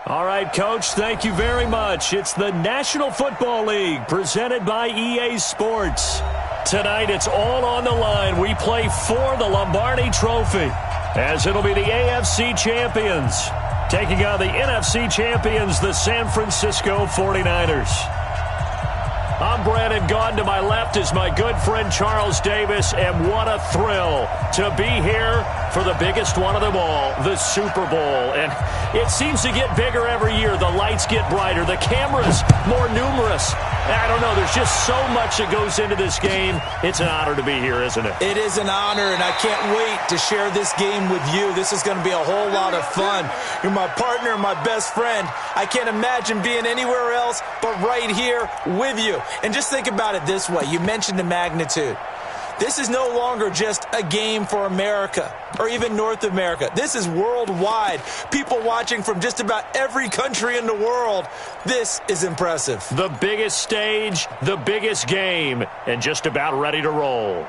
All right, Coach, thank you very much. It's the National Football League presented by EA Sports. Tonight, it's all on the line. We play for the Lombardi Trophy, as it'll be the AFC champions taking on the NFC champions, the San Francisco 49ers. I'm Brandon Gaudin. To my left is my good friend Charles Davis, and what a thrill to be here for the biggest one of them all, the Super Bowl. And it seems to get bigger every year. The lights get brighter, the cameras more numerous. I don't know, there's just so much that goes into this game. It's an honor to be here, isn't it? It is an honor, and I can't wait to share this game with you. This is going to be a whole lot of fun. You're my partner, my best friend. I can't imagine being anywhere else but right here with you. And just think about it this way. You mentioned the magnitude. This is no longer just a game for America or even North America. This is worldwide. People watching from just about every country in the world. This is impressive. The biggest stage, the biggest game, and just about ready to roll.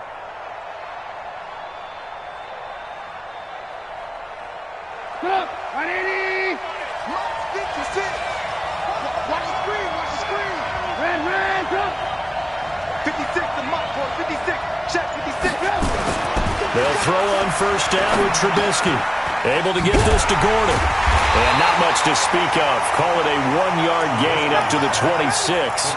They'll throw on first down with Trubisky. Able to get this to Gordon. And not much to speak of. Call it a 1-yard gain up to the 26.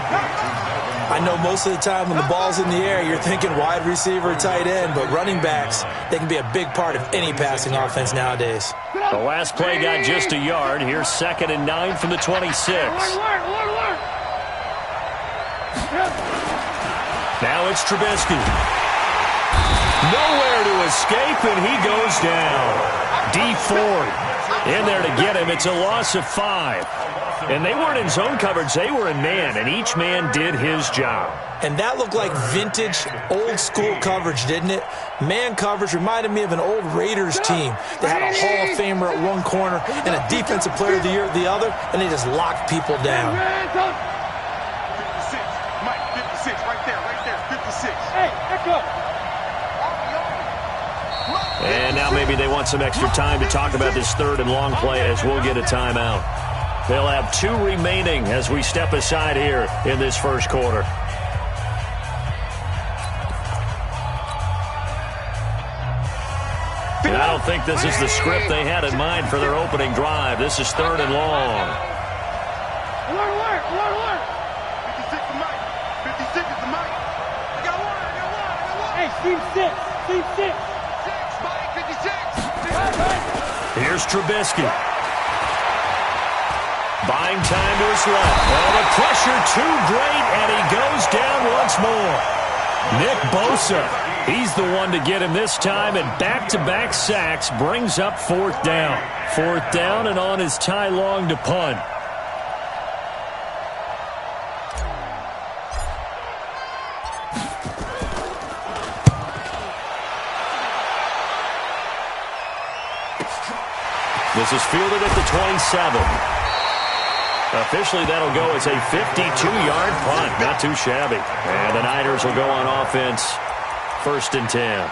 I know most of the time when the ball's in the air, you're thinking wide receiver, tight end, but running backs, they can be a big part of any passing offense nowadays. The last play got just a yard. Here's 2nd and 9 from the 26. Now it's Trubisky. Nowhere to escape, and he goes down. D Ford in there to get him. It's a loss of 5. And they weren't in zone coverage. They were in man, and each man did his job. And that looked like vintage, old-school coverage, didn't it? Man coverage reminded me of an old Raiders team. They had a Hall of Famer at one corner and a Defensive Player of the Year at the other, and they just locked people down. 56, Mike, 56, right there, 56. Hey, echo. And now maybe they want some extra time to talk about this 3rd and long play as we'll get a timeout. They'll have 2 remaining as we step aside here in this first quarter. And I don't think this is the script they had in mind for their opening drive. This is 3rd and long. Alert. 56 is Mike. 56 is the Mike. I got one. Hey, Team 6. 6, Mike, 56. Here's Trubisky. Buying time to his left. Oh, the pressure too great, and he goes down once more. Nick Bosa, he's the one to get him this time, and back-to-back sacks brings up 4th down. 4th down and on his Ty Long to punt. This is fielded at the 27. Officially, that'll go as a 52-yard punt. Not too shabby. And the Niners will go on offense. 1st and 10.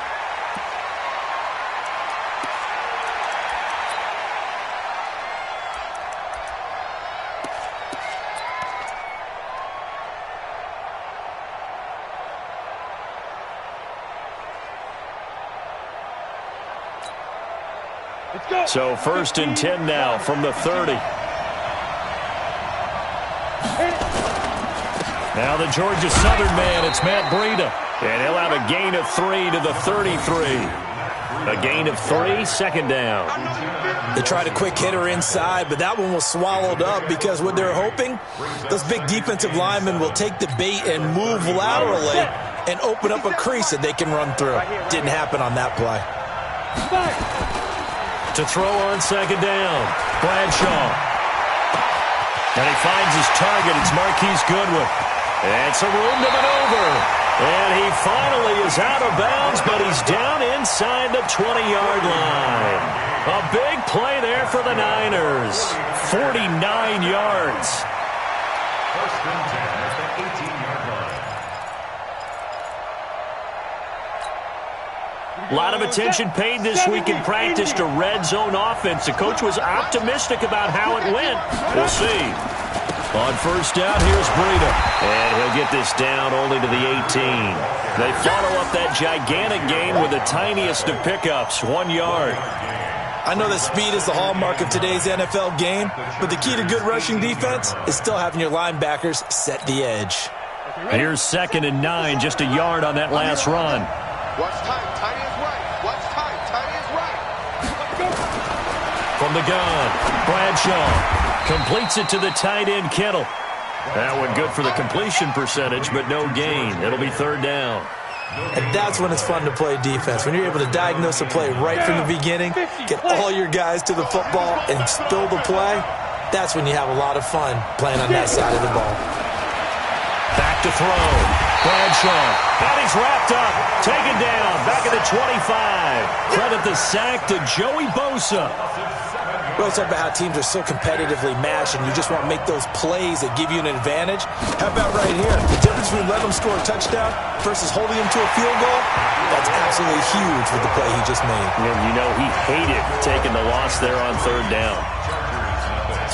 So 1st and 10 now from the 30. Now the Georgia Southern man, it's Matt Breida. And he'll have a gain of 3 to the 33. A gain of 3, 2nd down. They tried a quick hitter inside, but that one was swallowed up because what they're hoping, those big defensive linemen will take the bait and move laterally and open up a crease that they can run through. Didn't happen on that play. To throw on 2nd down, Bradshaw. And he finds his target. It's Marquise Goodwin. And some room to maneuver. And he finally is out of bounds, but he's down inside the 20-yard line. A big play there for the Niners. 49 yards. 1st and 10 at the 18-yard line. A lot of attention paid this week in practice to red zone offense. The coach was optimistic about how it went. We'll see. On first down, here's Breida. And he'll get this down only to the 18. They follow up that gigantic gain with the tiniest of pickups, 1 yard. I know that speed is the hallmark of today's NFL game, but the key to good rushing defense is still having your linebackers set the edge. Here's 2nd and 9, just a yard on that last run. Watch time. Tight is right. Watch time. Tight is right. From the gun, Bradshaw completes it to the tight end, Kittle. That one good for the completion percentage, but no gain. It'll be 3rd down. And that's when it's fun to play defense. When you're able to diagnose a play right from the beginning, get all your guys to the football, and spill the play, that's when you have a lot of fun playing on that side of the ball. Back to throw. Bradshaw. And he's wrapped up. Taken down. Back at the 25. Credit the sack to Joey Bosa. We always talk about how teams are so competitively matched and you just want to make those plays that give you an advantage. How about right here? The difference between letting them score a touchdown versus holding them to a field goal, that's absolutely huge with the play he just made. And you know he hated taking the loss there on 3rd down.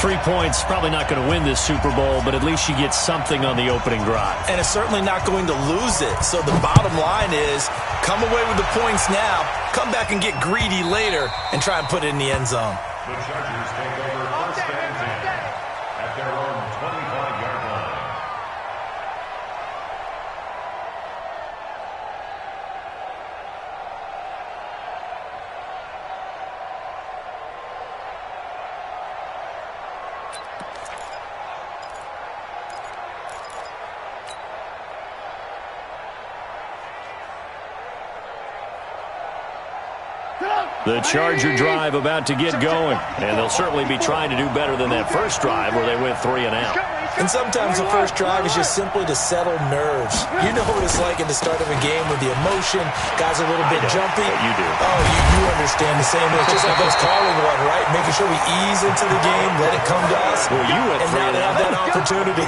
3 points, probably not going to win this Super Bowl, but at least you get something on the opening drive. And it's certainly not going to lose it. So the bottom line is, come away with the points now, come back and get greedy later, and try and put it in the end zone. The Chargers take over 1st and 10 at their own 25-yard line. The Charger drive about to get going, and they'll certainly be trying to do better than that first drive where they went 3 and out. And sometimes the first drive is just simply to settle nerves. You know what it's like in the start of a game with the emotion. Guys are a little bit jumpy. You do. Oh, you understand the same. It's just like us calling one, right? Making sure we ease into the game, let it come to us. Well, you went 3 and out. That opportunity.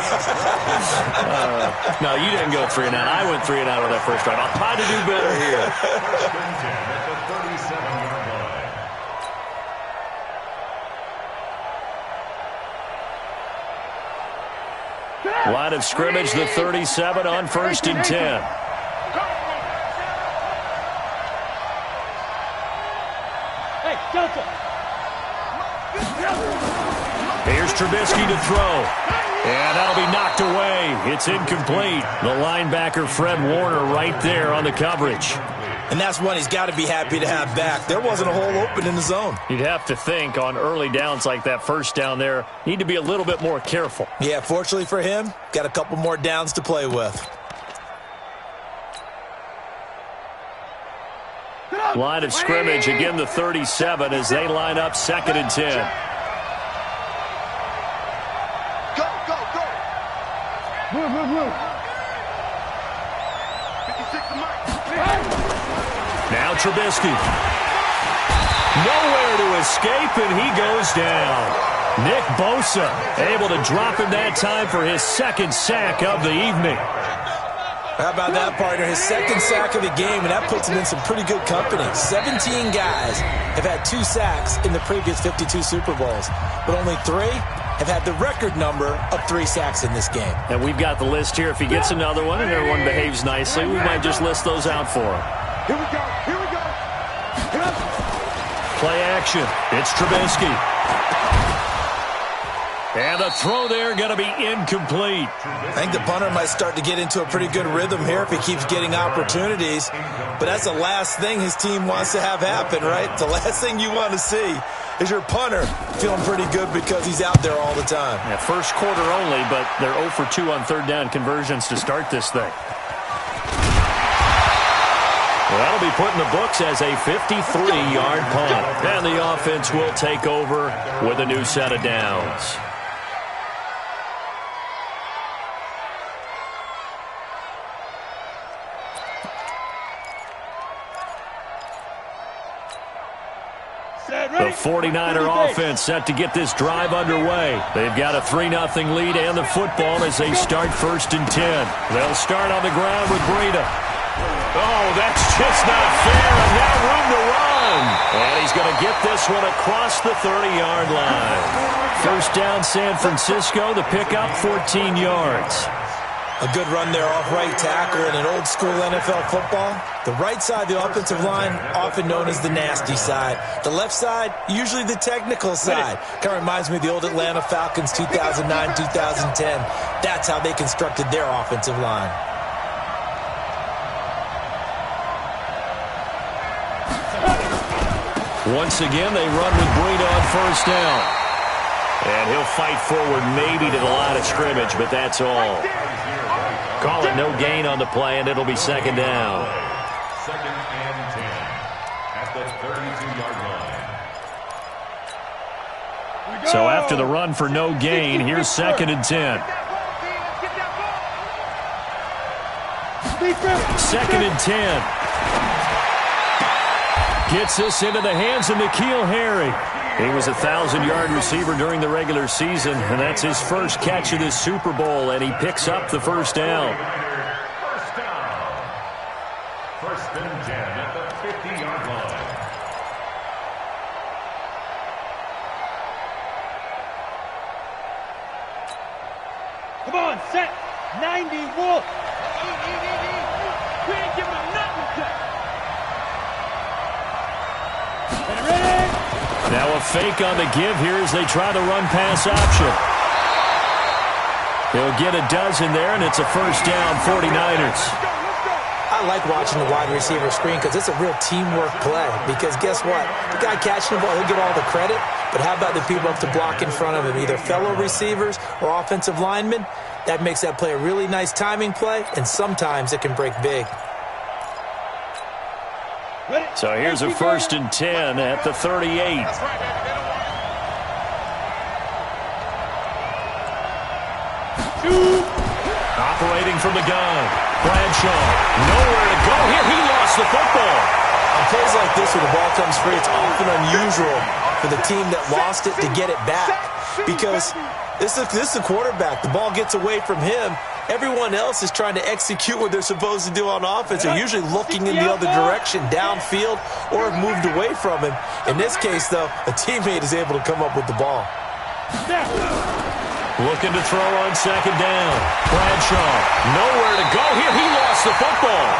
No, you didn't go 3 and out. I went 3 and out on that first drive. I'll try to do better here. 1st and 10 at the 37-yard line. Line of scrimmage, the 37 on 1st and 10. Hey, Johnson. Here's Trubisky to throw. And that'll be knocked away. It's incomplete. The linebacker, Fred Warner, right there on the coverage. And that's one he's got to be happy to have back. There wasn't a hole open in the zone. You'd have to think on early downs like that first down there, need to be a little bit more careful. Yeah, fortunately for him, got a couple more downs to play with. Line of scrimmage, again the 37 as they line up 2nd and 10. Go, go, go. Move, move, move. 56 to Mike. Now Trubisky. Nowhere to escape, and he goes down. Nick Bosa able to drop him that time for his 2nd sack of the evening. How about that, partner? His 2nd sack of the game, and that puts him in some pretty good company. 17 guys have had 2 sacks in the previous 52 Super Bowls, but only 3 have had the record number of 3 sacks in this game. And we've got the list here. If he gets another one and everyone behaves nicely, we might just list those out for him. Here we go. Here we go. Play action. It's Trubisky. And the throw there going to be incomplete. I think the punter might start to get into a pretty good rhythm here if he keeps getting opportunities. But that's the last thing his team wants to have happen, right? The last thing you want to see is your punter feeling pretty good because he's out there all the time. Yeah, first quarter only, but they're 0 for 2 on 3rd down conversions to start this thing. Well, that'll be put in the books as a 53-yard punt. And the offense will take over with a new set of downs. The 49er offense set to get this drive underway. They've got a 3-0 lead and the football as they start 1st and 10. They'll start on the ground with Breida. Oh, that's just not fair, and now room to run. And he's going to get this one across the 30-yard line. First down, San Francisco. The pickup, 14 yards. A good run there off right tackle in an old-school NFL football. The right side of the offensive line, often known as the nasty side. The left side, usually the technical side. Kind of reminds me of the old Atlanta Falcons 2009, 2010. That's how they constructed their offensive line. Once again, they run with Breida on first down. And he'll fight forward maybe to the line of scrimmage, but that's all. Call it no gain on the play, and it'll be second down. Second and 10 at the 32-yard line. So after the run for no gain, here's second and 10. Second and 10. Gets this into the hands of N'Keal Harry. He was a 1,000-yard receiver during the regular season, and that's his first catch of this Super Bowl, and he picks up the first down. First down. First and 10 at the 50-yard line. Come on, set. 90 wolf. We ain't giving him nothing, Jack. Ready? Now a fake on the give here as they try the run-pass option. He'll get a dozen there, and it's a first down, 49ers. I like watching the wide receiver screen because it's a real teamwork play. Because guess what? The guy catching the ball, he'll get all the credit. But how about the people up to block in front of him, either fellow receivers or offensive linemen? That makes that play a really nice timing play, and sometimes it can break big. So here's a first and 10 at the 38. Operating from the gun. Bradshaw, nowhere to go here. He lost the football. On plays like this where the ball comes free, it's often unusual for the team that lost it to get it back. Because this is the quarterback. The ball gets away from him. Everyone else is trying to execute what they're supposed to do on offense. They're usually looking in the other direction, downfield, or have moved away from him. In this case, though, a teammate is able to come up with the ball. Looking to throw on second down. Bradshaw, nowhere to go here. He lost the football.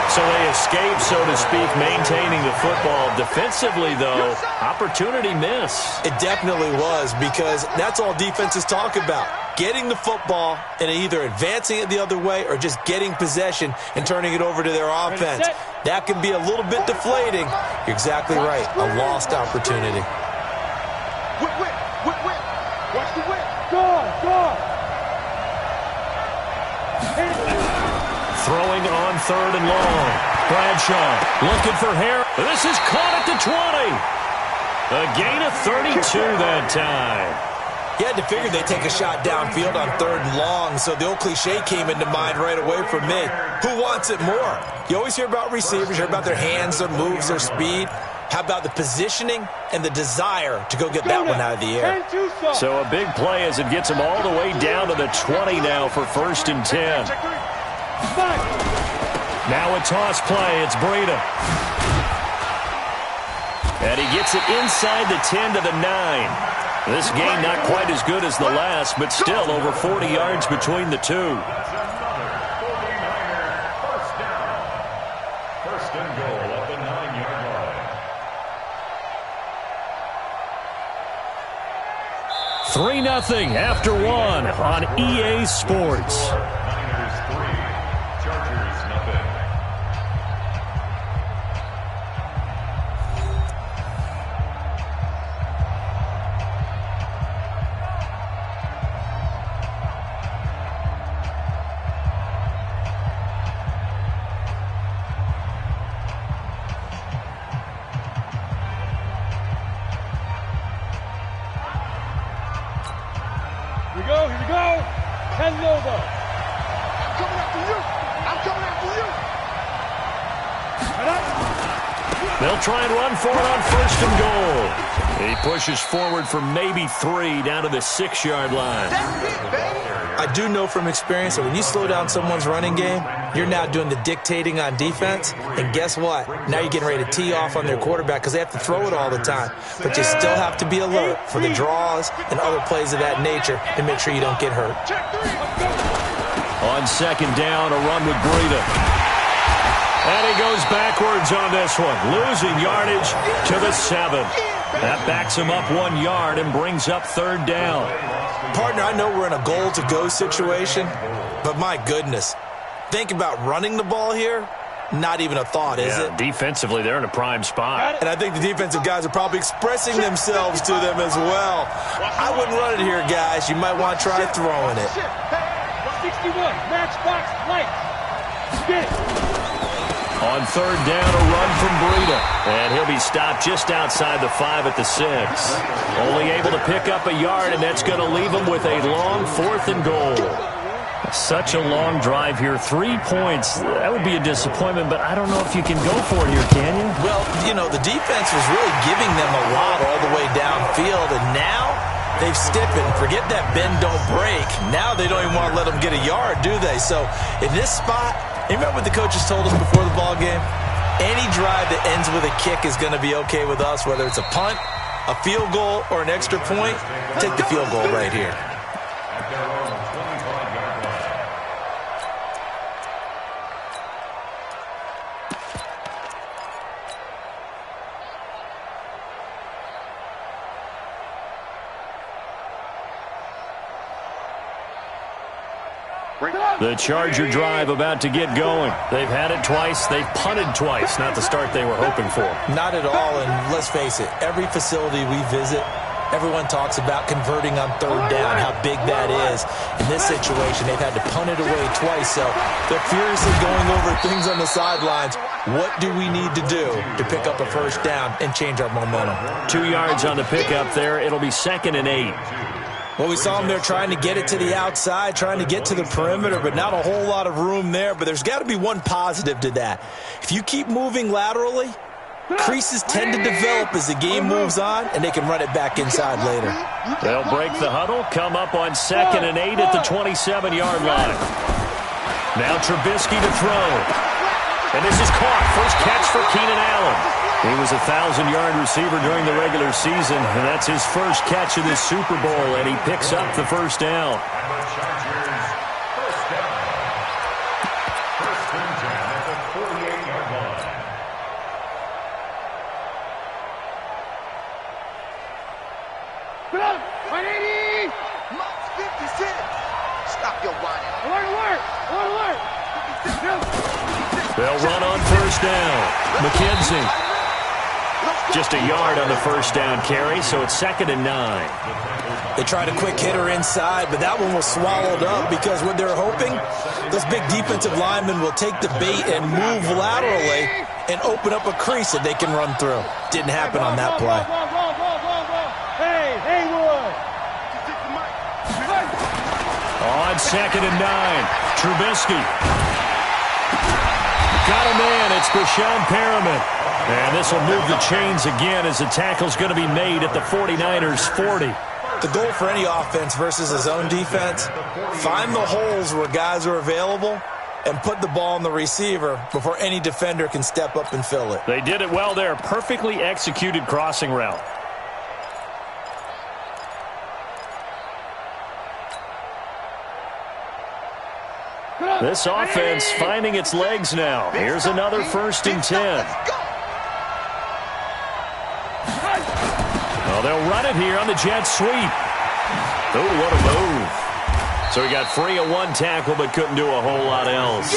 So they escape, so to speak, maintaining the football. Defensively, though, opportunity miss. It definitely was, because that's all defenses talk about. Getting the football and either advancing it the other way or just getting possession and turning it over to their offense. That can be a little bit deflating. You're exactly right. A lost opportunity. Whip. Watch the whip. Go. Throwing on third and long. Bradshaw looking for Harry. This is caught at the 20. A gain of 32 that time. You had to figure they'd take a shot downfield on third and long, so the old cliche came into mind right away for me. Who wants it more? You always hear about receivers, hear about their hands, their moves, their speed. How about the positioning and the desire to go get that one out of the air? So a big play as it gets him all the way down to the 20 now for first and 10. Now a toss play. It's Breida. And he gets it inside the 10 to the 9. This game not quite as good as the last, but still over 40 yards between the two. That's another 49er first down. First and goal at the 9-yard line. 3-0 after one on EA Sports. Niners 3, Chargers nothing. Here we go. Head over. I'm coming after you. They'll try and run for it on first and goal. He pushes forward for maybe 3 down to the 6-yard line. I do know from experience that when you slow down someone's running game, you're now doing the dictating on defense. And guess what? Now you're getting ready to tee off on their quarterback because they have to throw it all the time. But you still have to be alert for the draws and other plays of that nature and make sure you don't get hurt. On 2nd down, a run with Breida. And he goes backwards on this one, losing yardage to the 7. That backs him up 1 yard and brings up 3rd down. Partner, I know we're in a goal-to-go situation, but my goodness, think about running the ball here. Not even a thought, is it? Defensively, they're in a prime spot. And I think the defensive guys are probably expressing themselves to them as well. I wouldn't run it here, guys. You might want to try throwing it. 61, matchbox lights. Get it. On 3rd down, a run from Breida. And he'll be stopped just outside the 5 at the 6. Only able to pick up a yard, and that's going to leave him with a long 4th and goal. Such a long drive here. 3 points. That would be a disappointment, but I don't know if you can go for it here, can you? Well, you know, the defense was really giving them a lot all the way downfield, and now they've stiffened. Forget that bend, don't break. Now they don't even want to let them get a yard, do they? So in this spot, you remember what the coaches told us before the ball game? Any drive that ends with a kick is going to be okay with us, whether it's a punt, a field goal, or an extra point. Take the field goal right here. The Charger drive about to get going. They've had it twice. They've punted twice. Not the start they were hoping for. Not at all, and let's face it, every facility we visit, everyone talks about converting on 3rd down, how big that is. In this situation, they've had to punt it away twice, so they're furiously going over things on the sidelines. What do we need to do to pick up a 1st down and change our momentum? 2 yards on the pickup there. It'll be 2nd and 8. Well, we saw them there trying to get it to the outside, trying to get to the perimeter, but not a whole lot of room there. But there's got to be one positive to that. If you keep moving laterally, creases tend to develop as the game moves on, and they can run it back inside later. They'll break the huddle, come up on 2nd and 8 at the 27-yard line. Now Trubisky to throw. And this is caught. First catch for Keenan Allen. He was a 1,000-yard receiver during the regular season, and that's his first catch of this Super Bowl, and he picks up the 1st down. They'll run on 1st down. McKenzie. Just a yard on the 1st down carry, so it's 2nd and 9. They tried a quick hitter inside, but that one was swallowed up because what they're hoping, those big defensive linemen will take the bait and move laterally and open up a crease that they can run through. Didn't happen on that play. Hey, Haywood. On 2nd and 9, Trubisky. Got a man, it's Brashon Perriman. And this will move the chains again as the tackle's going to be made at the 49ers' 40. The goal for any offense versus a zone defense, find the holes where guys are available and put the ball on the receiver before any defender can step up and fill it. They did it well there. Perfectly executed crossing route. This offense finding its legs now. Here's another 1st and 10. Well, they'll run it here on the jet sweep. Oh, what a move. So he got free of 1 tackle but couldn't do a whole lot else.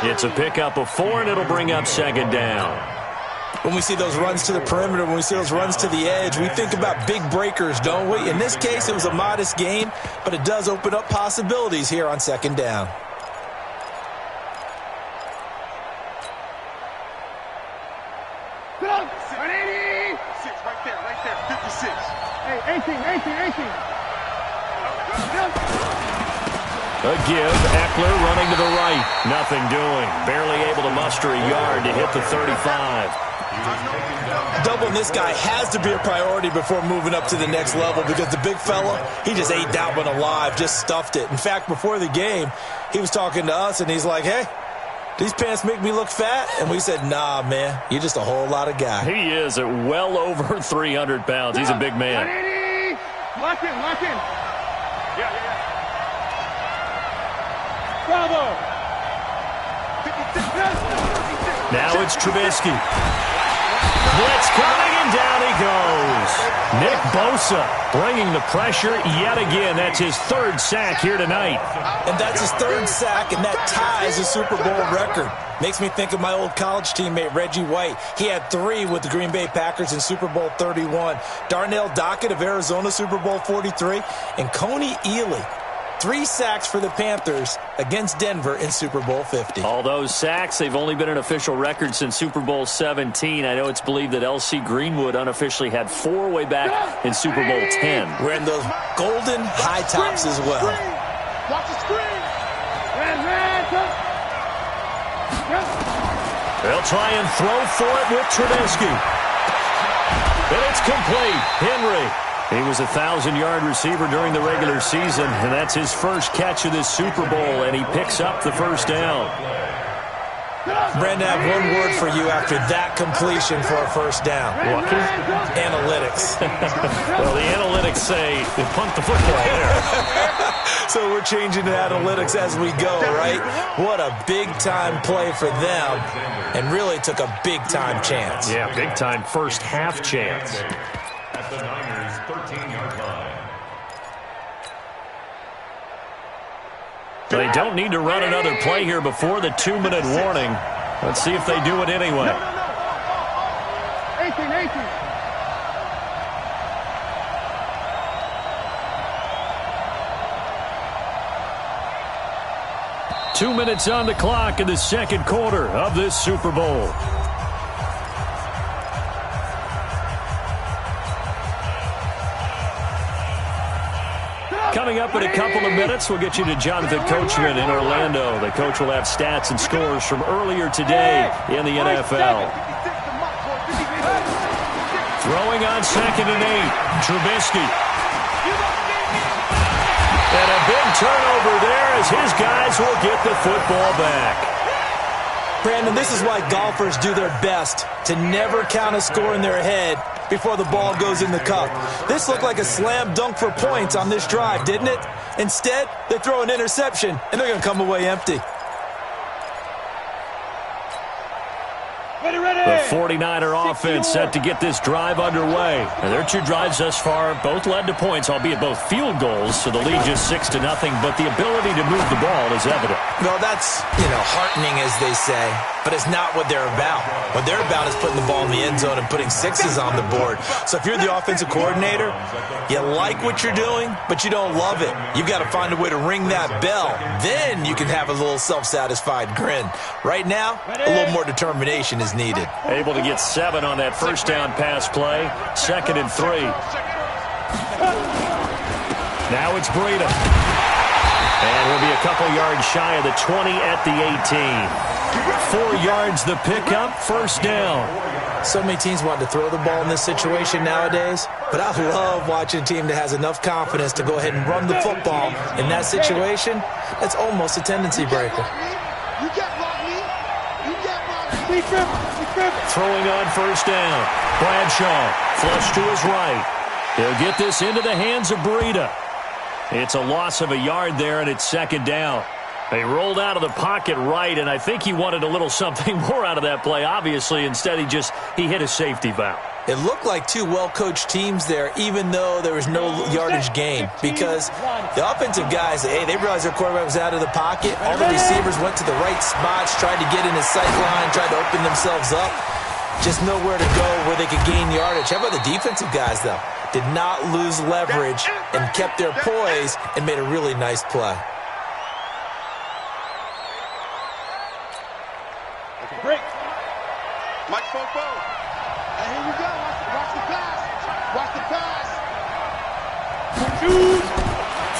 It's a pickup of 4, and it'll bring up 2nd down. When we see those runs to the perimeter, when we see those runs to the edge, we think about big breakers, don't we? In this case, it was a modest gain, but it does open up possibilities here on 2nd down. A give. Eckler running to the right. Nothing doing. Barely able to muster a yard to hit the 35. Doubling this guy has to be a priority before moving up to the next level because the big fella, he just ate that one alive, just stuffed it. In fact, before the game, he was talking to us, and he's like, hey, these pants make me look fat? And we said, nah, man, you're just a whole lot of guy. He is at well over 300 pounds. He's a big man. Lock in, lock in. Bravo. Now it's Trubisky. Blitz coming, and down he goes. Nick Bosa bringing the pressure yet again. That's his third sack here tonight. And that's his third sack, and that ties a Super Bowl record. Makes me think of my old college teammate, Reggie White. He had 3 with the Green Bay Packers in Super Bowl 31. Darnell Dockett of Arizona, Super Bowl 43. And Coney Ealy, 3 sacks for the Panthers against Denver in Super Bowl 50. All those sacks, they've only been an official record since Super Bowl 17. I know it's believed that L.C. Greenwood unofficially had 4 way back in Super Bowl 10. Wearing those golden high tops as well. Watch the screen. They'll try and throw for it with Trubisky. And it's complete. Henry. He was a 1,000-yard receiver during the regular season, and that's his first catch of this Super Bowl, and he picks up the first down. Brandon, I have one word for you after that completion for a first down. Lucky? Analytics. Well, the analytics say they punt the football there. So we're changing to analytics as we go, right? What a big-time play for them, and really took a big-time chance. Yeah, big-time first half chance. At the Niners' 13-yard line. They don't need to run another play here before the 2-minute warning. Let's see if they do it anyway. 18. 2 minutes on the clock in the second quarter of this Super Bowl. Coming up in a couple of minutes, we'll get you to Jonathan Coachman in Orlando. The coach will have stats and scores from earlier today in the NFL. Throwing on 2nd and 8, Trubisky. And a big turnover there as his guys will get the football back. Brandon, this is why golfers do their best to never count a score in their head before the ball goes in the cup. This looked like a slam dunk for points on this drive, didn't it? Instead, they throw an interception, and they're going to come away empty. The 49er offense set to get this drive underway. And their 2 drives thus far both led to points, albeit both field goals, so the lead just 6-0, but the ability to move the ball is evident. Well, that's, heartening, as they say, but it's not what they're about. What they're about is putting the ball in the end zone and putting 6s on the board. So if you're the offensive coordinator, you like what you're doing, but you don't love it. You've got to find a way to ring that bell. Then you can have a little self-satisfied grin. Right now, a little more determination is needed. Able to get 7 on that first down pass play. 2nd and 3. Now it's Breida. And we'll be a couple yards shy of the 20 at the 18. 4 yards the pickup, first down. So many teams want to throw the ball in this situation nowadays, but I love watching a team that has enough confidence to go ahead and run the football in that situation. That's almost a tendency breaker. Throwing on first down. Bradshaw, flush to his right. He'll get this into the hands of Breida. It's a loss of a yard there, and it's 2nd down. They rolled out of the pocket right, and I think he wanted a little something more out of that play, obviously. Instead, he hit a safety valve. It looked like 2 well-coached teams there, even though there was no yardage gain, because the offensive guys, they realized their quarterback was out of the pocket. All the receivers went to the right spots, tried to get in his sight line, tried to open themselves up. Just nowhere to go where they could gain yardage. How about the defensive guys, though? Did not lose leverage and kept their poise and made a really nice play. Break. Mike Popo. And here we go. Watch the pass. Watch the pass.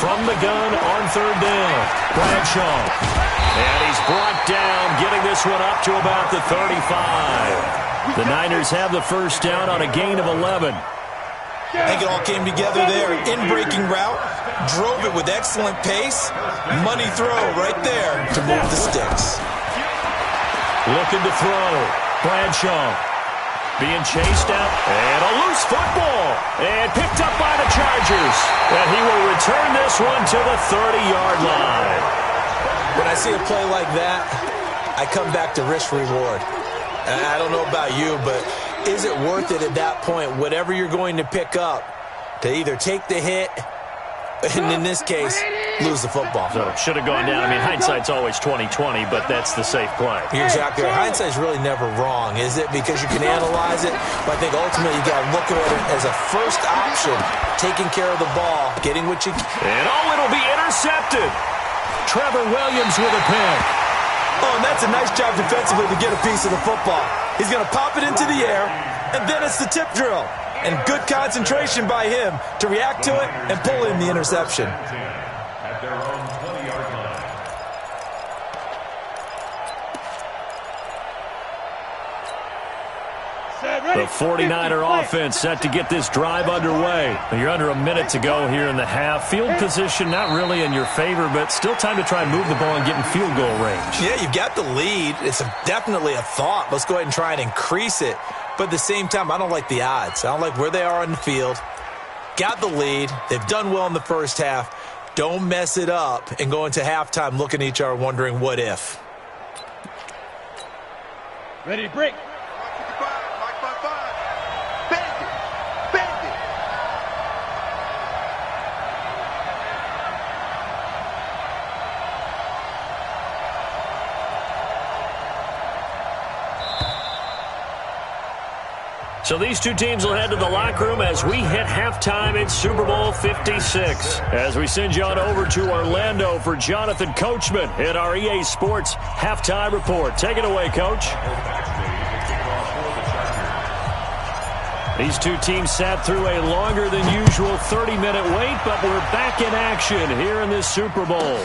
from the gun on third down. Bradshaw. And he's brought down, getting this one up to about the 35. The Niners have the first down on a gain of 11. I think it all came together there. In-breaking route, drove it with excellent pace. Money throw right there to move the sticks. Looking to throw. Bradshaw. Being chased out. And a loose football. And picked up by the Chargers. And he will return this one to the 30-yard line. When I see a play like that, I come back to risk-reward. I don't know about you, but is it worth it at that point, whatever you're going to pick up, to either take the hit, and in this case, lose the football? So it should have gone down. I mean, hindsight's always 20/20, but that's the safe play. You're exactly right. Hindsight's really never wrong, is it? Because you can analyze it, but I think ultimately you got to look at it as a first option, taking care of the ball, getting what you can. And it'll be intercepted. Trevor Williams with a pick. Oh, and that's a nice job defensively to get a piece of the football. He's going to pop it into the air, and then it's the tip drill. And good concentration by him to react to it and pull in the interception. At their own 20-yard line. The 49er offense set to get this drive underway. You're under a minute to go here in the half. Field position not really in your favor, but still time to try and move the ball and get in field goal range. Yeah, you've got the lead. It's definitely a thought. Let's go ahead and try and increase it. But at the same time, I don't like the odds. I don't like where they are on the field. Got the lead. They've done well in the first half. Don't mess it up and go into halftime looking at each other wondering what if. Ready to break. So these two teams will head to the locker room as we hit halftime in Super Bowl 56. As we send you on over to Orlando for Jonathan Coachman in our EA Sports halftime report. Take it away, Coach. These two teams sat through a longer than usual 30-minute wait, but we're back in action here in this Super Bowl.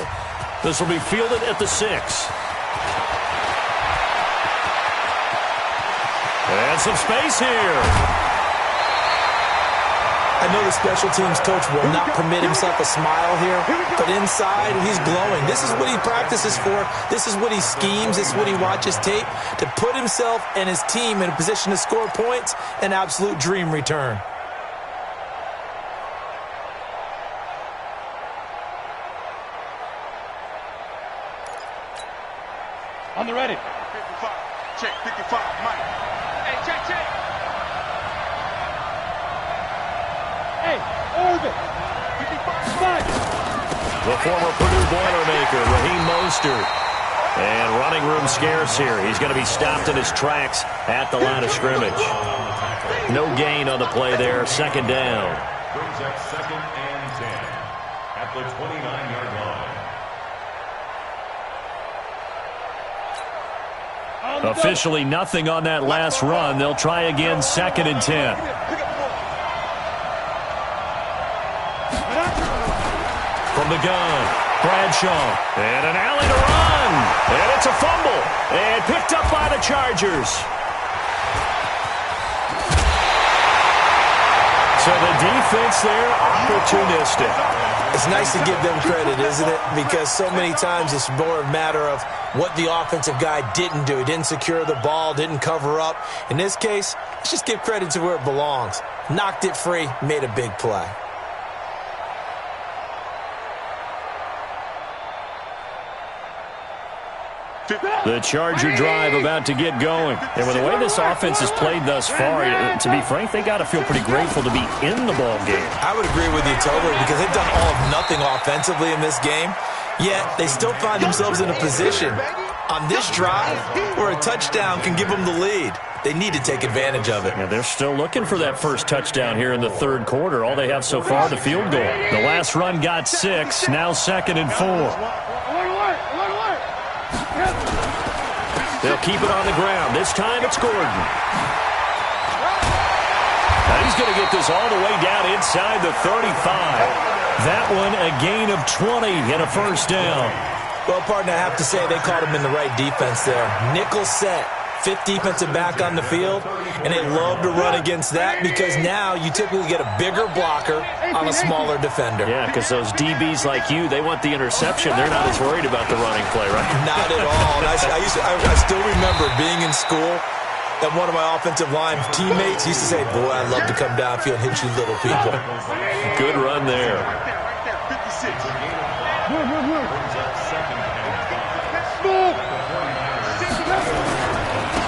This will be fielded at the 6. And some space here. I know the special teams coach will not permit himself a smile here, but inside, he's glowing. This is what he practices for. This is what he schemes. This is what he watches tape to put himself and his team in a position to score points. An absolute dream return. On the ready. 55. Check 55. Mike. Hey, check. Hey, Orbit. 55. The former Purdue Boilermaker, Raheem Mostert. And running room scarce here. He's going to be stopped in his tracks at the line of scrimmage. No gain on the play there. Second down. Brings up 2nd and 10 at the 29-yard line. Officially nothing on that last run. They'll try again, 2nd and 10. From the gun, Bradshaw. And an alley to run. And it's a fumble. And picked up by the Chargers. So the defense there, opportunistic. It's nice to give them credit, isn't it? Because so many times it's more a matter of what the offensive guy didn't do. He didn't secure the ball, didn't cover up. In this case, let's just give credit to where it belongs. Knocked it free, made a big play. The Charger drive about to get going. And with the way this offense has played thus far, to be frank, they got to feel pretty grateful to be in the ball game. I would agree with you totally because they've done all of nothing offensively in this game, yet they still find themselves in a position on this drive where a touchdown can give them the lead. They need to take advantage of it. Yeah, they're still looking for that first touchdown here in the third quarter. All they have so far, the field goal. The last run got 6, now 2nd and 4. They'll keep it on the ground. This time it's Gordon. Now he's going to get this all the way down inside the 35. That one a gain of 20 and a first down. Well, partner, I have to say they caught him in the right defense there. Nickel set, fifth defensive back on the field, and they love to run against that because now you typically get a bigger blocker on a smaller defender. Yeah, because those DBs like you, they want the interception. They're not as worried about the running play, right? Not at all. And I still remember being in school, and one of my offensive line teammates used to say, boy, I'd love to come downfield and hit you little people. Good run there. Right there, 56.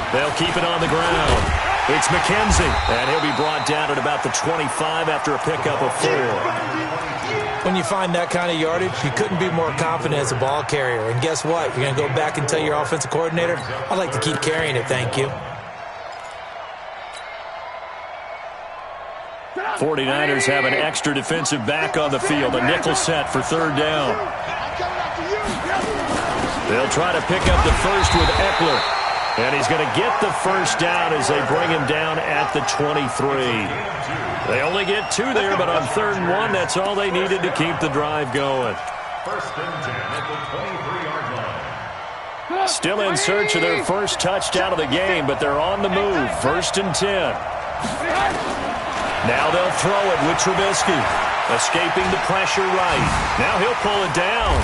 They'll keep it on the ground. It's McKenzie, and he'll be brought down at about the 25 after a pickup of 4. When you find that kind of yardage, you couldn't be more confident as a ball carrier. And guess what? You're going to go back and tell your offensive coordinator, I'd like to keep carrying it, thank you. 49ers have an extra defensive back on the field, a nickel set for third down. They'll try to pick up the first with Eckler. And he's going to get the first down as they bring him down at the 23. They only get 2 there, but on 3rd and 1, that's all they needed to keep the drive going. First and 10 at the 23-yard line. Still in search of their first touchdown of the game, but they're on the move. 1st and 10. Now they'll throw it with Trubisky. Escaping the pressure right. Now he'll pull it down.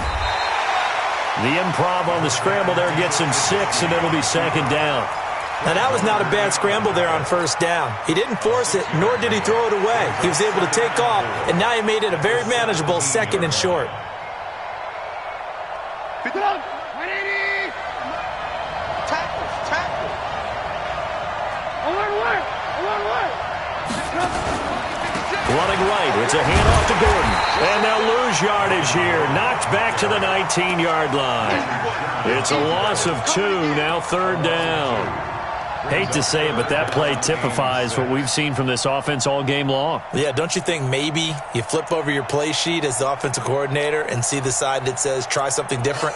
The improv on the scramble there gets him 6, and it'll be 2nd down. Now, that was not a bad scramble there on 1st down. He didn't force it, nor did he throw it away. He was able to take off, and now he made it a very manageable 2nd and short. Running right, it's a handoff to Gordon. And they'll lose yardage here. Knocked back to the 19-yard line. It's a loss of 2, now 3rd down. Hate to say it, but that play typifies what we've seen from this offense all game long. Yeah, don't you think maybe you flip over your play sheet as the offensive coordinator and see the side that says try something different?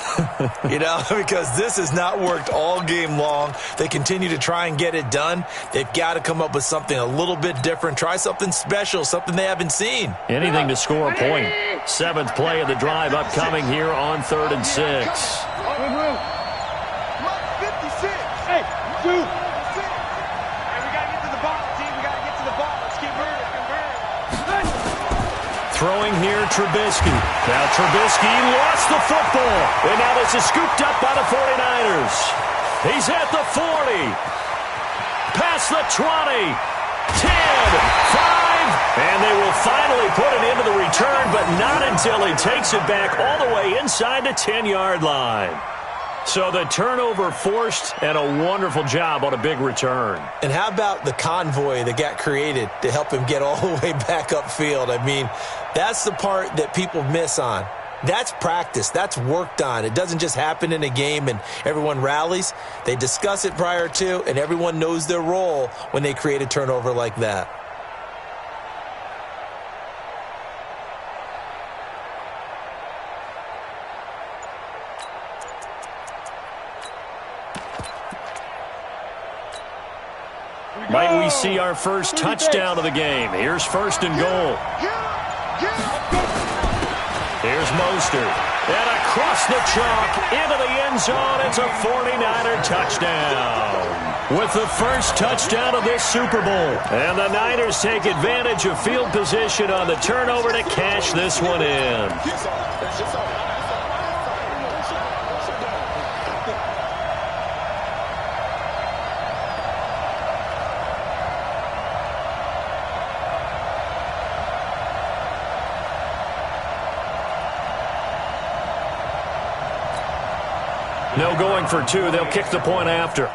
You know, because this has not worked all game long. They continue to try and get it done. They've got to come up with something a little bit different. Try something special, something they haven't seen. Anything to score a point. 7th play of the drive upcoming here on 3rd and 6. Hey, dude. Throwing here, Trubisky. Now Trubisky lost the football. And now this is scooped up by the 49ers. He's at the 40. Past the 20. 10. 5. And they will finally put it into the return, but not until he takes it back all the way inside the 10-yard line. So the turnover forced, and a wonderful job on a big return. And how about the convoy that got created to help him get all the way back upfield? I mean, that's the part that people miss on. That's practice. That's worked on. It doesn't just happen in a game and everyone rallies. They discuss it prior to, and everyone knows their role when they create a turnover like that. Might we see our first touchdown of the game? Here's 1st and goal. Here's Mostert. And across the chalk into the end zone. It's a 49er touchdown. With the first touchdown of this Super Bowl. And the Niners take advantage of field position on the turnover to cash this one in. No going for 2. They'll kick the point after.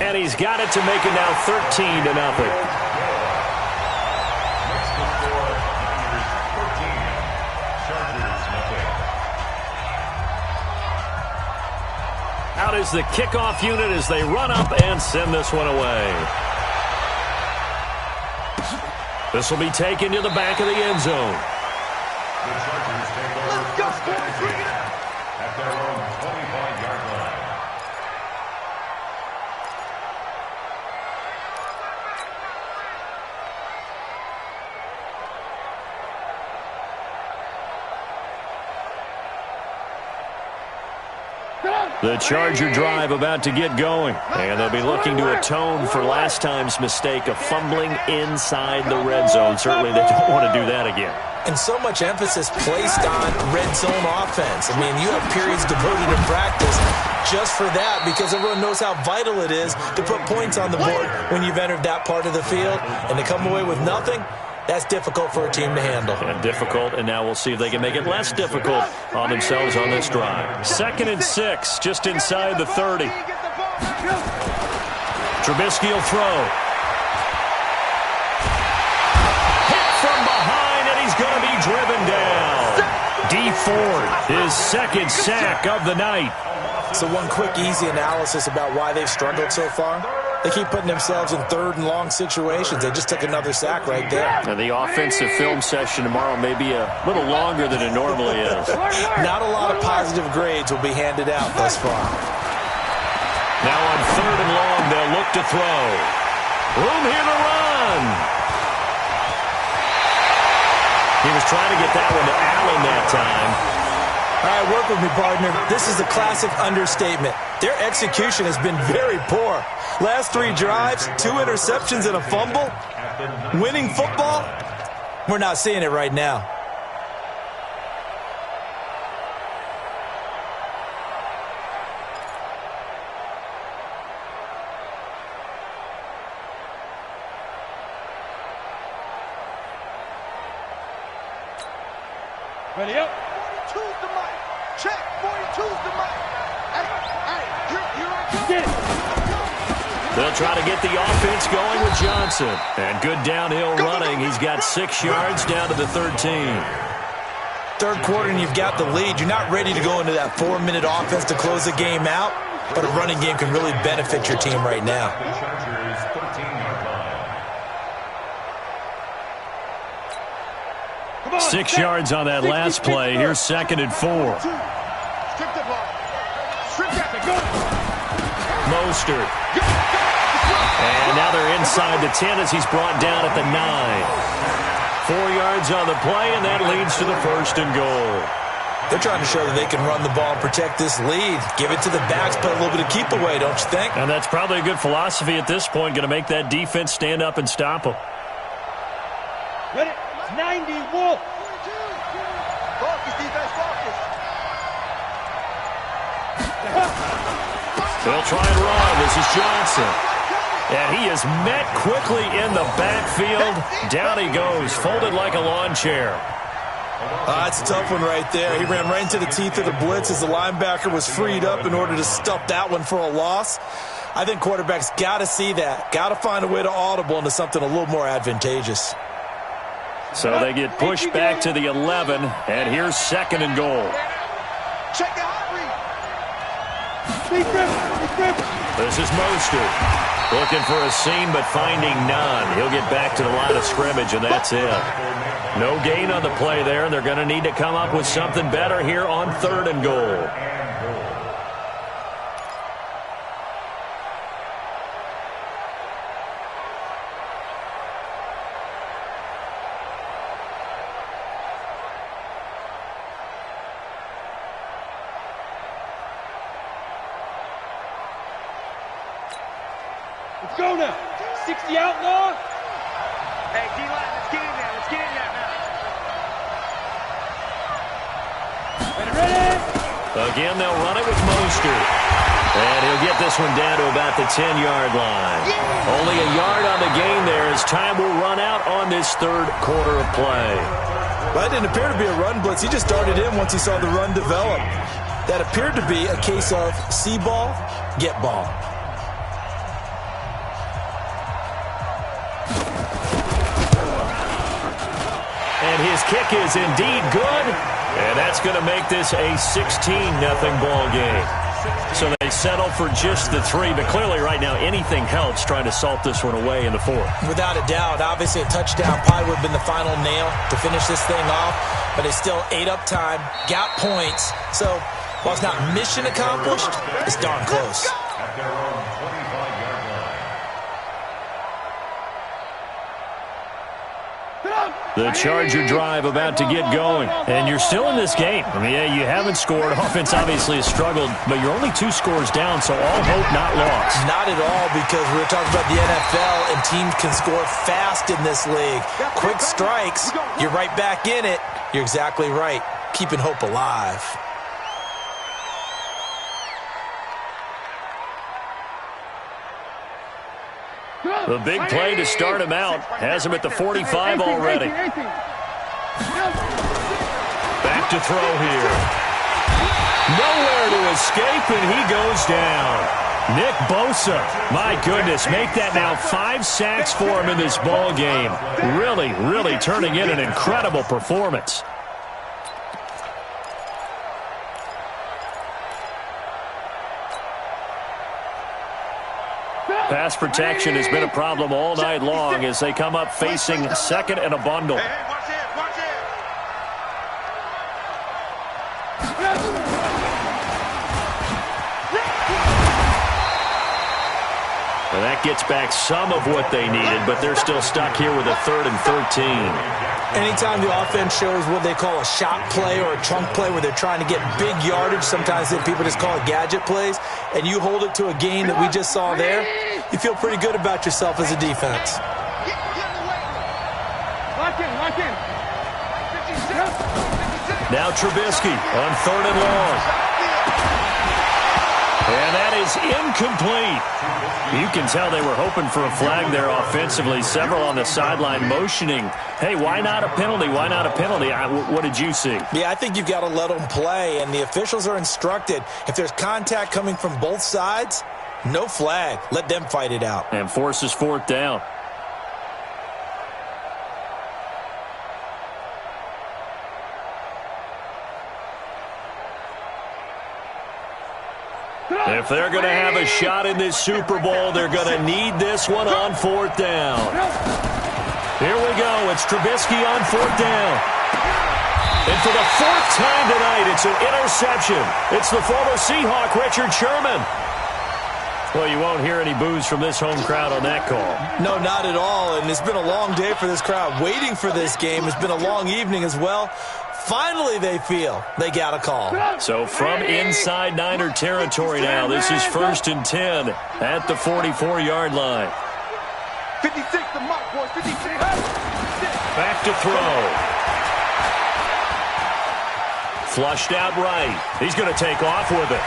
And he's got it to make it now 13-0. Out is the kickoff unit as they run up and send this one away. This will be taken to the back of the end zone. The Chargers take over first and 10 at their own 25-yard line. The Charger drive about to get going. And they'll be looking to atone for last time's mistake of fumbling inside the red zone. Certainly they don't want to do that again. And so much emphasis placed on red zone offense. I mean, you have periods devoted to practice just for that because everyone knows how vital it is to put points on the board when you've entered that part of the field. And to come away with nothing, that's difficult for a team to handle. And difficult, and now we'll see if they can make it less difficult on themselves on this drive. 2nd and 6, just inside the 30. Trubisky will throw. Hit from behind, and he's going to be driven down. D. Ford, his 2nd sack of the night. So one quick, easy analysis about why they've struggled so far. They keep putting themselves in 3rd and long situations. They just took another sack right there. And the offensive film session tomorrow may be a little longer than it normally is. Not a lot of positive grades will be handed out thus far. Now on 3rd and long, they'll look to throw. Room here to run. He was trying to get that one to Allen that time. All right, work with me, partner. This is a classic understatement. Their execution has been very poor. Last 3 drives, 2 interceptions and a fumble. Winning football? We're not seeing it right now. Ready up. 42's the mic. Check. 42's the mic. Hey, here I come. Get it. They'll try to get the offense going with Johnson. And good downhill running. He's got 6 yards down to the 13. 3rd quarter and you've got the lead. You're not ready to go into that 4-minute offense to close the game out, but a running game can really benefit your team right now. 6 yards on that last play. Here's 2nd and 4. Mostert. And now they're inside the 10 as he's brought down at the 9. 4 yards on the play, and that leads to the 1st and goal. They're trying to show that they can run the ball and protect this lead. Give it to the backs, play a little bit of keep away, don't you think? And that's probably a good philosophy at this point. Going to make that defense stand up and stop them. Ready? 90 Wolf. Focus, defense, focus. They'll try and run. This is Johnson. And he is met quickly in the backfield. Down he goes, folded like a lawn chair. That's a tough one right there. He ran right into the teeth of the blitz as the linebacker was freed up in order to stuff that one for a loss. I think quarterbacks got to see that. Got to find a way to audible into something a little more advantageous. So they get pushed back to the 11, and here's 2nd and goal. Check the hot read. This is Mostert. Looking for a seam, but finding none. He'll get back to the line of scrimmage, and that's it. No gain on the play there, and they're going to need to come up with something better here on 3rd and goal. Let's go now. 60 outlaw. Hey, D-line, let's get in there. Let's get in there now. Ready? Again, they'll run it with Mostert. And he'll get this one down to about the 10-yard line. Only a yard on the gain there as time will run out on this 3rd quarter of play. Well, that didn't appear to be a run blitz. He just darted in once he saw the run develop. That appeared to be a case of see ball, get ball. And his kick is indeed good. And that's going to make this a 16-0 ball game. So they settle for just the 3. But clearly right now anything helps trying to salt this one away in the 4th. Without a doubt. Obviously a touchdown probably would have been the final nail to finish this thing off. But it's still ate up time. Got points. So while it's not mission accomplished, it's darn close. Get up. The Charger drive about to get going. And you're still in this game. I mean, yeah, you haven't scored. Offense obviously has struggled, but you're only 2 scores down, so all hope not lost. Not at all, because we were talking about the NFL, and teams can score fast in this league. Quick strikes, you're right back in it. You're exactly right. Keeping hope alive. The big play to start him out has him at the 45 already. Back to throw here. Nowhere to escape, and he goes down. Nick Bosa, my goodness, make that now 5 sacks for him in this ball game. Really, really turning in an incredible performance. Pass protection has been a problem all night long as they come up facing second and a bundle. Hey, watch it, watch it. And that gets back some of what they needed, but they're still stuck here with a 3rd and 13. Anytime the offense shows what they call a shot play or a chunk play where they're trying to get big yardage, sometimes people just call it gadget plays, and you hold it to a gain that we just saw there, you feel pretty good about yourself as a defense. Now Trubisky on 3rd and long. And that is incomplete. You can tell they were hoping for a flag there offensively. Several on the sideline motioning, hey, why not a penalty? Why not a penalty? What did you see? Yeah, I think you've got to let them play, and the officials are instructed. If there's contact coming from both sides, no flag. Let them fight it out. And forces 4th down. If they're going to have a shot in this Super Bowl, they're going to need this one on 4th down. Here we go. It's Trubisky on 4th down. And for the 4th time tonight, it's an interception. It's the former Seahawk, Richard Sherman. Well, you won't hear any boos from this home crowd on that call. No, not at all. And it's been a long day for this crowd. Waiting for this game. It's been a long evening as well. Finally, they feel they got a call. So from inside Niner territory now, this is 1st and 10 at the 44-yard line. 56 the mark, boys. 56. Back to throw. Flushed out right. He's going to take off with it.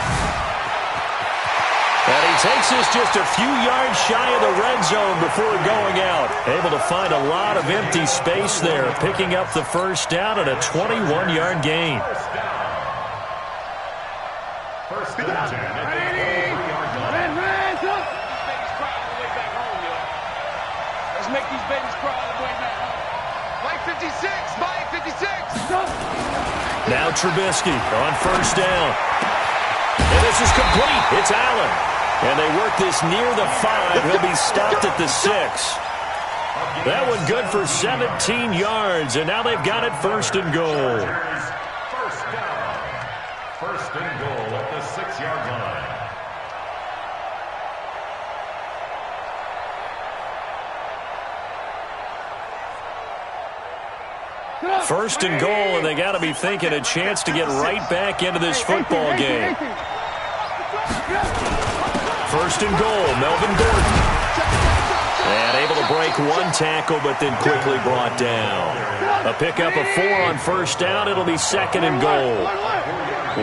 And he takes this just a few yards shy of the red zone before going out. Able to find a lot of empty space there, picking up the 1st down and a 21-yard gain. First and 10 at the 43-yard line. Let's make these babies cry all the way back home. Mike 56, Mike 56. Now Trubisky on 1st down. And this is complete. It's Allen. And they work this near the 5. He'll be stopped at the 6. That one good for 17 yards. And now they've got it 1st and goal. First down. 1st and goal at the 6-yard line. 1st and goal, and they got to be thinking a chance to get right back into this football game. 1st and goal, Melvin Gordon. And able to break one tackle, but then quickly brought down. A pickup of 4 on 1st down. It'll be 2nd and goal.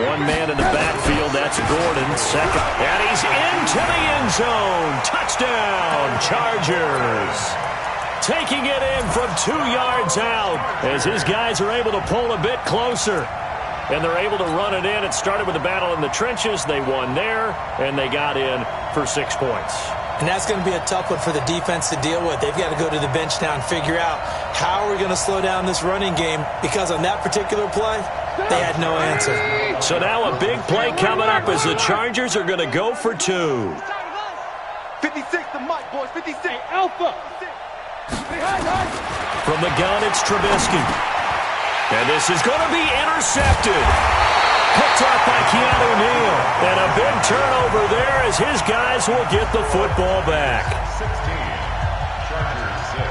One man in the backfield, that's Gordon, 2nd. And he's into the end zone. Touchdown, Chargers. Taking it in from 2 yards out as his guys are able to pull a bit closer. And they're able to run it in. It started with a battle in the trenches. They won there, and they got in for 6 points. And that's going to be a tough one for the defense to deal with. They've got to go to the bench now and figure out how are we going to slow down this running game, because on that particular play, they had no answer. So now a big play coming up as the Chargers are going to go for 2. 56 the Mike, boys. 56. Alpha. From the gun, it's Trubisky. And this is going to be intercepted. Picked up by Keanu Neal. And a big turnover there as his guys will get the football back. 16, Chargers 6.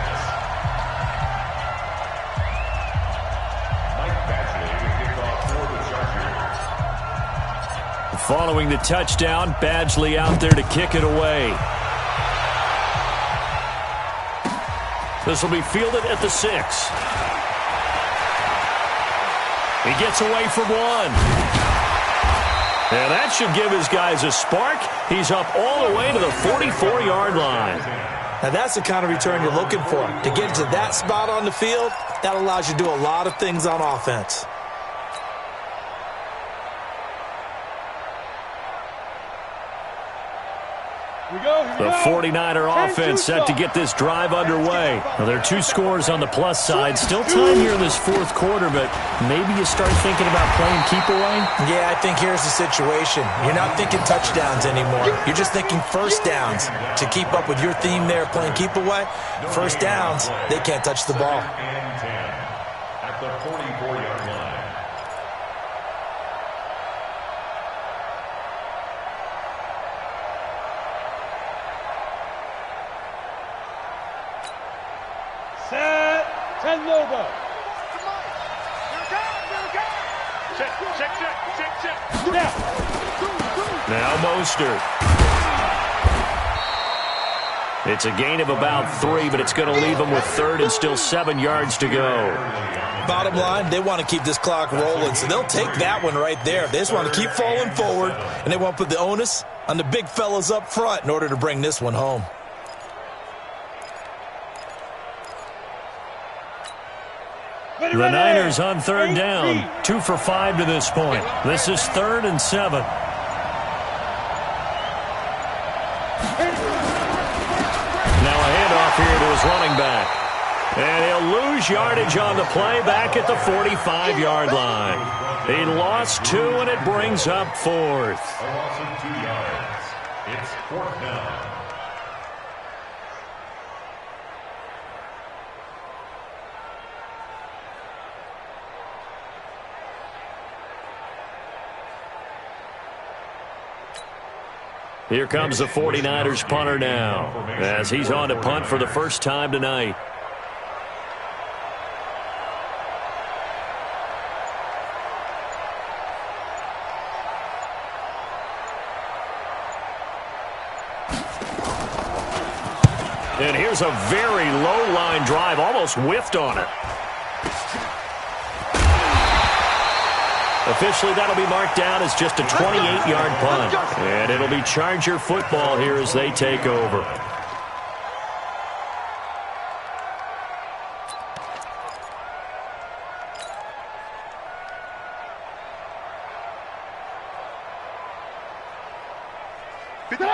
Following the touchdown, Badgley out there to kick it away. This will be fielded at the 6. He gets away from one. And that should give his guys a spark. He's up all the way to the 44-yard line. Now that's the kind of return you're looking for. To get to that spot on the field, that allows you to do a lot of things on offense. The 49er offense set to get this drive underway. Well, there are 2 scores on the plus side. Still time here in this 4th quarter, but maybe you start thinking about playing keep away? Yeah, I think here's the situation. You're not thinking touchdowns anymore. You're just thinking first downs. To keep up with your theme there, playing keep away, first downs, they can't touch the ball. And 10 at the 44-yard line. Set. 10 logo. Check. Now Mostert. It's a gain of about 3, but it's going to leave them with 3rd and still 7 yards to go. Bottom line, they want to keep this clock rolling, so they'll take that one right there. They just want to keep falling forward, and they want to put the onus on the big fellas up front in order to bring this one home. The Niners on 3rd down. 2 for 5 to this point. This is 3rd and 7. Now a handoff here to his running back. And he'll lose yardage on the play back at the 45-yard line. He lost 2, and it brings up 4th. A loss of 2 yards. It's 4th down. Here comes the 49ers punter now, as he's on to punt for the first time tonight. And here's a very low-line drive, almost whiffed on it. Officially, that'll be marked down as just a 28-yard punt. And it'll be Charger football here as they take over.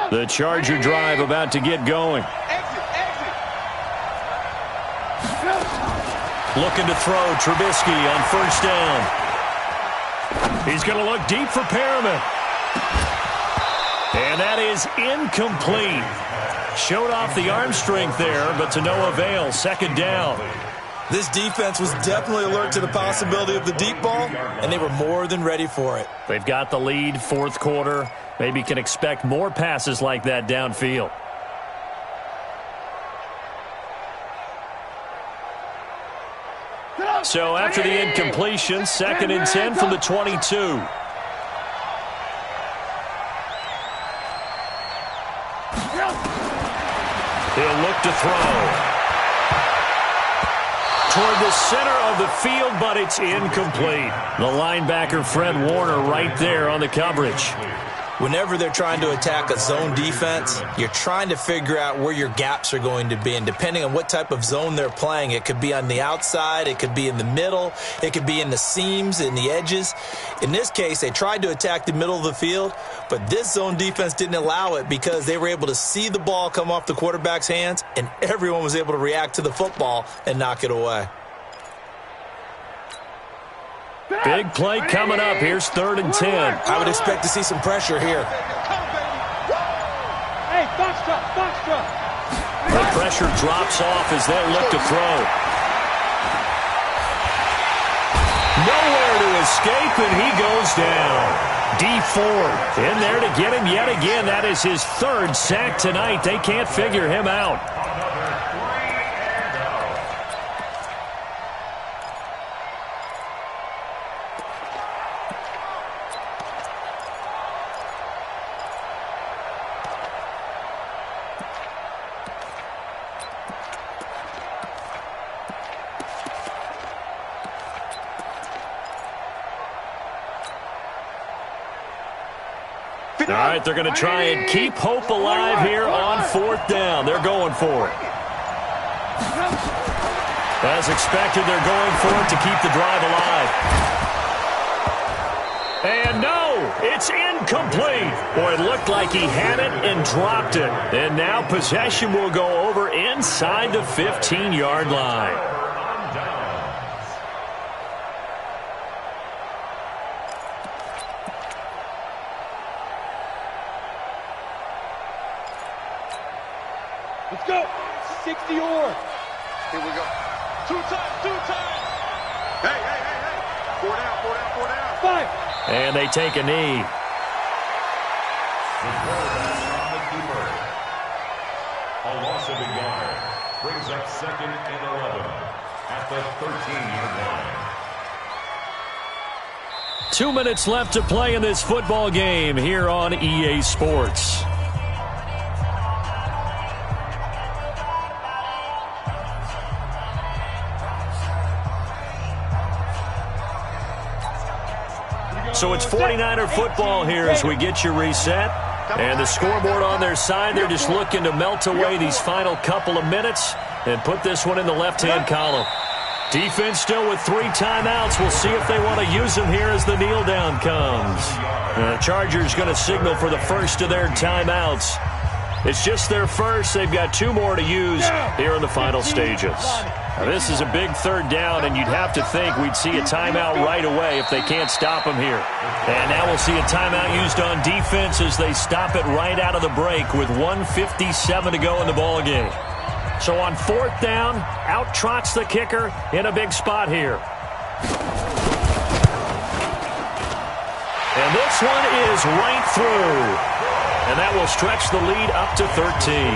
The Charger drive about to get going. Looking to throw, Trubisky on 1st down. He's going to look deep for Perriman. And that is incomplete. Showed off the arm strength there, but to no avail. 2nd down. This defense was definitely alert to the possibility of the deep ball, and they were more than ready for it. They've got the lead, 4th quarter. Maybe can expect more passes like that downfield. So after the incompletion, 2nd and 10 from the 22. He'll look to throw. Toward the center of the field, but it's incomplete. The linebacker, Fred Warner, right there on the coverage. Whenever they're trying to attack a zone defense, you're trying to figure out where your gaps are going to be. And depending on what type of zone they're playing, it could be on the outside, it could be in the middle, it could be in the seams, in the edges. In this case, they tried to attack the middle of the field, but this zone defense didn't allow it because they were able to see the ball come off the quarterback's hands, and everyone was able to react to the football and knock it away. Big play coming up. Here's 3rd and 10. I would expect to see some pressure here. Hey, box drop. The pressure drops off as they look to throw. Nowhere to escape, and he goes down. D Ford in there to get him yet again. That is his 3rd sack tonight. They can't figure him out. All right, they're going to try and keep hope alive here on 4th down. They're going for it. As expected, they're going for it to keep the drive alive. And no, it's incomplete. Boy, it looked like he had it and dropped it. And now possession will go over inside the 15-yard line. Let's go. 60 or. Here we go. Two times. Hey. 4 down. 5. And they take a knee. A loss of a yard brings up 2nd and 11 at the 13-yard line. 2 minutes left to play in this football game here on EA Sports. So it's 49er football here as we get you reset. And the scoreboard on their side, they're just looking to melt away these final couple of minutes and put this one in the left-hand column. Defense still with 3 timeouts. We'll see if they want to use them here as the kneel down comes. The Chargers going to signal for the first of their timeouts. It's just their first. They've got 2 more to use here in the final stages. Now, this is a big 3rd down, and you'd have to think we'd see a timeout right away if they can't stop them here. And now we'll see a timeout used on defense as they stop it right out of the break with 1:57 to go in the ball game. So on 4th down, out trots the kicker in a big spot here. And this one is right through. And that will stretch the lead up to 13.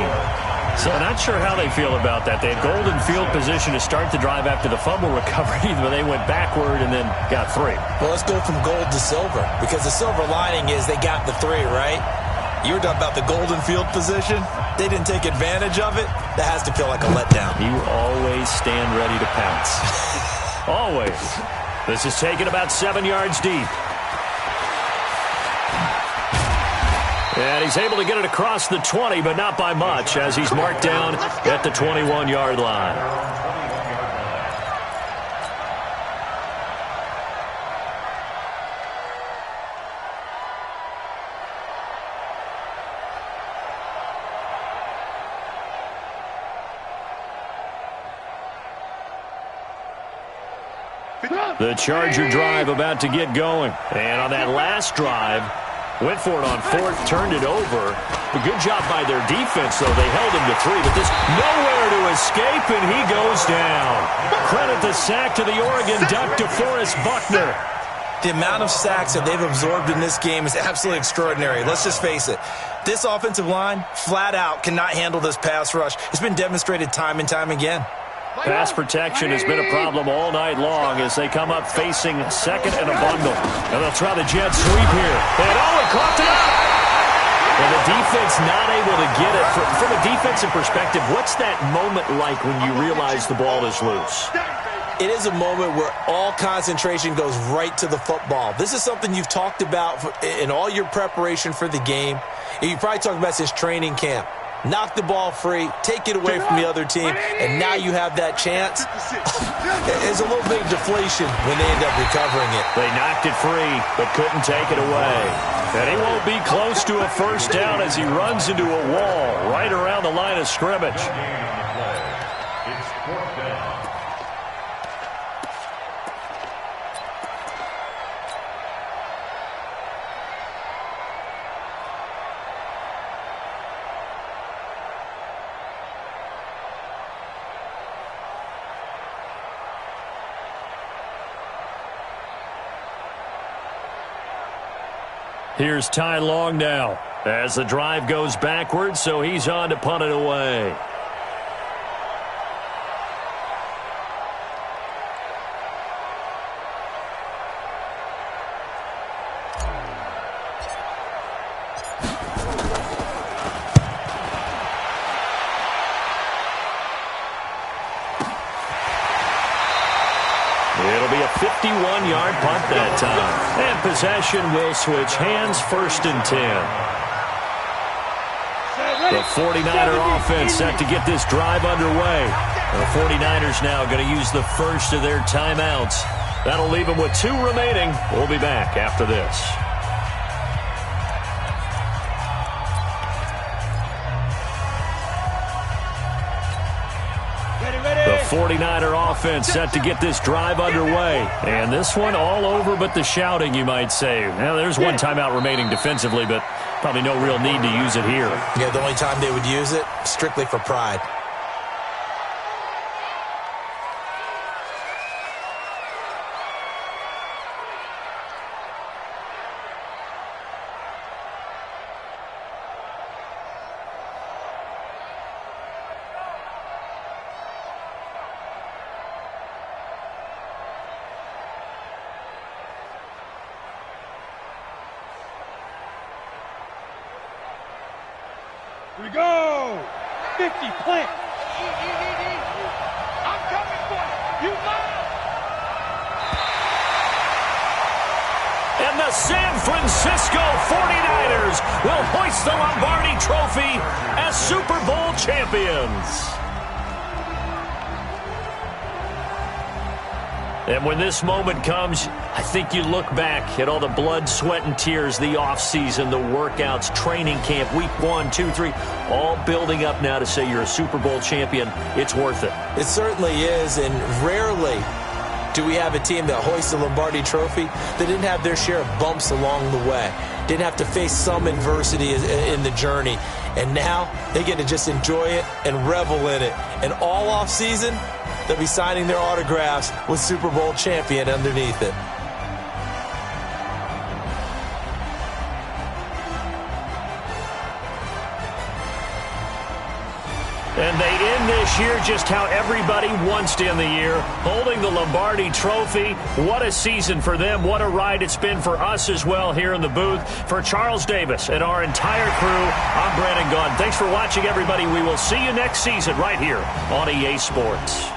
So not sure how they feel about that. They had golden field position to start the drive after the fumble recovery, but they went backward and then got 3. Well, let's go from gold to silver, because the silver lining is they got the 3, right? You were talking about the golden field position. They didn't take advantage of it. That has to feel like a letdown. You always stand ready to pounce. Always. This is taken about 7 yards deep. And he's able to get it across the 20, but not by much, as he's marked down at the 21-yard line. The Charger drive about to get going. And on that last drive, went for it on 4th, turned it over. A good job by their defense, though. They held him to 3, but this nowhere to escape, and he goes down. Credit the sack to the Oregon Duck, DeForest Buckner. The amount of sacks that they've absorbed in this game is absolutely extraordinary. Let's just face it. This offensive line, flat out, cannot handle this pass rush. It's been demonstrated time and time again. Pass protection has been a problem all night long as they come up facing 2nd and a bundle. And they'll try the jet sweep here. And he caught it up! And the defense not able to get it. From a defensive perspective, what's that moment like when you realize the ball is loose? It is a moment where all concentration goes right to the football. This is something you've talked about in all your preparation for the game. And you probably talked about since training camp. Knock the ball free, take it away from the other team, and now you have that chance. There's a little bit of deflation when they end up recovering it. They knocked it free, but couldn't take it away. And he won't be close to a 1st down as he runs into a wall right around the line of scrimmage. It's 4th down. Here's Ty Long now as the drive goes backwards, so he's on to punt it away. It'll be a 51-yard punt that that time. And possession will switch hands, 1st and 10. The 49er offense set to get this drive underway. The 49ers now going to use the first of their timeouts. That'll leave them with 2 remaining. We'll be back after this. The 49er offense set to get this drive underway. And this one all over but the shouting, you might say. Now, there's one timeout remaining defensively, but probably no real need to use it here. Yeah, the only time they would use it, strictly for pride. Here we go. 50, plant. I'm coming for you. You mine. And the San Francisco 49ers will hoist the Lombardi Trophy as Super Bowl champions. And when this moment comes, I think you look back at all the blood, sweat, and tears, the offseason, the workouts, training camp, week 1, 2, 3, all building up now to say you're a Super Bowl champion. It's worth it. It certainly is, and rarely do we have a team that hoists the Lombardi Trophy that didn't have their share of bumps along the way, didn't have to face some adversity in the journey, and now they get to just enjoy it and revel in it. And all offseason, they'll be signing their autographs with Super Bowl champion underneath it. And they end this year just how everybody wants to end the year, holding the Lombardi Trophy. What a season for them. What a ride it's been for us as well here in the booth. For Charles Davis and our entire crew, I'm Brandon Gaudin. Thanks for watching, everybody. We will see you next season right here on EA Sports.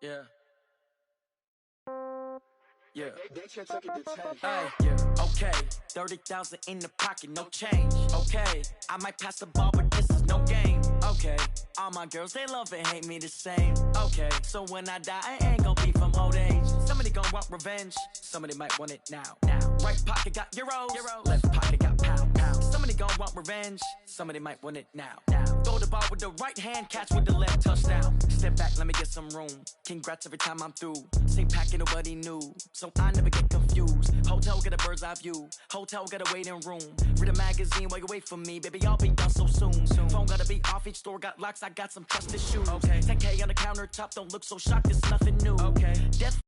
Yeah. Yeah. Yeah. Okay. 30,000 in the pocket, no change. Okay. I might pass the ball, but this is no game. Okay. All my girls, they love and hate me the same. Okay. So when I die, I ain't gonna be from old age. Somebody gonna want revenge. Somebody might want it now. Right pocket got euros. Left pocket got pound. Somebody gonna want revenge. Somebody might want it now. Throw the ball with the right hand, catch with the left, touchdown. Step back, let me get some room. Congrats every time I'm through. Same packet, nobody knew, so I never get confused. Hotel get a bird's eye view. Hotel got a waiting room. Read a magazine while you wait for me, baby. I'll be done so soon. Phone gotta be off. Each store got locks. I got some trusted shoes. Okay. 10K on the countertop. Don't look so shocked. It's nothing new. Okay. Death